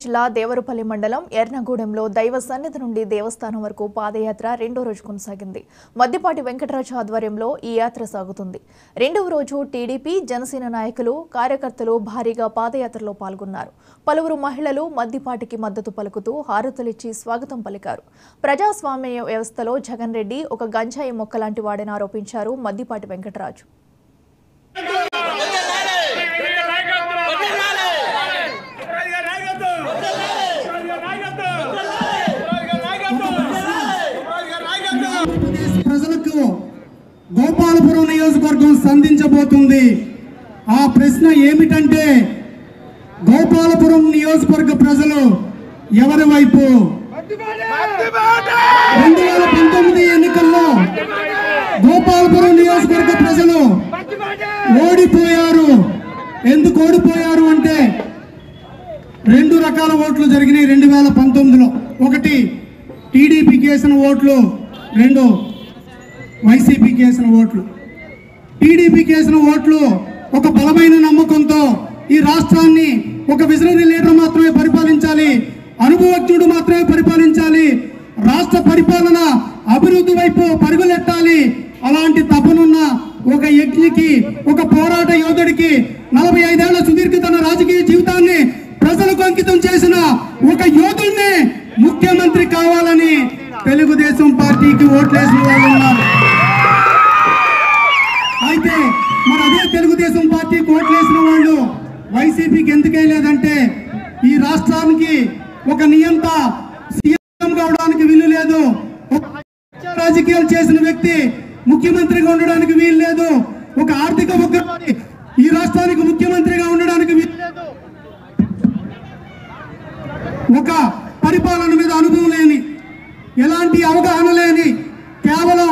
జిల్లా దేవరపల్లి మండలం ఎర్నగూడెంలో దైవ సన్నిధి నుండి దేవస్థానం వరకు పాదయాత్ర రెండో రోజు కొనసాగింది. మద్దిపాటి వెంకటరాజు ఆధ్వర్యంలో ఈ యాత్ర సాగుతుంది. రెండవ రోజు టీడీపీ, జనసేన నాయకులు, కార్యకర్తలు భారీగా పాదయాత్రలో పాల్గొన్నారు. పలువురు మహిళలు మద్దిపాటికి మద్దతు పలుకుతూ హారతులిచ్చి స్వాగతం పలికారు. ప్రజాస్వామ్య వ్యవస్థలో జగన్ రెడ్డి ఒక గంజాయి మొక్కలాంటి వాడని ఆరోపించారు మద్దిపాటి వెంకటరాజు. ప్రజలకు గోపాలపురం నియోజకవర్గం సంధించబోతుంది. ఆ ప్రశ్న ఏమిటంటే, గోపాలపురం నియోజకవర్గ ప్రజలు ఎవరి వైపు? 2019 ఎన్నికల్లో గోపాలపురం నియోజకవర్గ ప్రజలు ఓడిపోయారు. ఎందుకు ఓడిపోయారు అంటే, రెండు రకాల ఓట్లు జరిగినాయి 2019లో. ఒకటి టీడీపీకి వేసిన ఓట్లు, రెండు వైసీపీకి వేసిన ఓట్లు. టీడీపీకి వేసిన ఓట్లు ఒక బలమైన నమ్మకంతో ఈ రాష్ట్రాన్ని ఒక విజనరీ లీడర్ మాత్రమే పరిపాలించాలి, అనుభవజ్ఞుడు మాత్రమే పరిపాలించాలి, రాష్ట్ర పరిపాలన అభివృద్ధి వైపు పరుగులెట్టాలి, అలాంటి తపనున్న ఒక యజ్ఞకి, ఒక పోరాట యోధుడికి 45 ఏళ్ల సుదీర్ఘ తన రాజకీయ జీవితాన్ని ప్రజలకు అంకితం చేసిన ఒక యోధుడిని ముఖ్యమంత్రి కావాలని తెలుగుదేశం పార్టీకి ఓట్లేసిన వాళ్ళు ఉన్నారు. అయితే మరి అదే తెలుగుదేశం పార్టీకి ఓట్లేసిన వాళ్ళు వైసీపీకి ఎందుకు వేయలేదంటే, ఈ రాష్ట్రానికి ఒక నియంత సీఎం కావడానికి వీలు లేదు, రాజకీయాలు చేసిన వ్యక్తి ముఖ్యమంత్రిగా ఉండడానికి వీలు లేదు, ఒక ఆర్థిక ఉగ్రవాది ఈ రాష్ట్రానికి ముఖ్యమంత్రిగా ఉండడానికి వీలు లేదు, ఒక పరిపాలన మీద అనుభవం లేని, ఎలాంటి అవగాహన లేని, కేవలం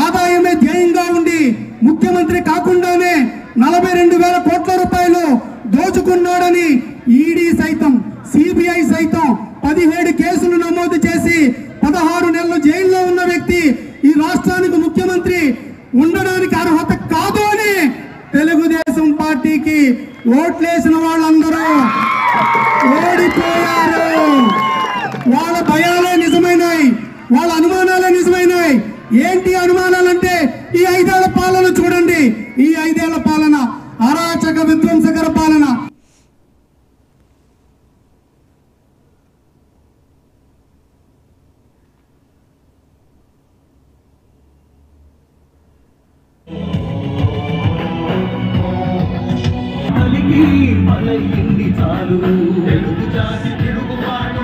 ఆదాయమే ధ్యేయంగా ఉండి ముఖ్యమంత్రి కాకుండానే 42,000 కోట్ల రూపాయలు దోచుకున్నాడని ఈడీ సైతం, సిబిఐ సైతం 17 కేసులు నమోదు చేసి 16 నెలలు జైల్లో ఉన్న వ్యక్తి ఈ రాష్ట్రానికి ముఖ్యమంత్రి ఉండడానికి అర్హత కాదు అని తెలుగుదేశం పార్టీకి ఓట్లేసిన వాళ్ళందరూ ఓడిపోయారు. వాళ్ళ భయాలే నిజమైనాయి, వాళ్ళ అనుమానాలే నిజమైనాయి. ఏంటి అనుమానాలంటే, ఈ 5 ఏళ్ల పాలన చూడండి, ఈ 5 ఏళ్ల పాలన అరాచక విధ్వంసకర పాలన. చాలు తెలుగు జాతి తిరుగుబాటు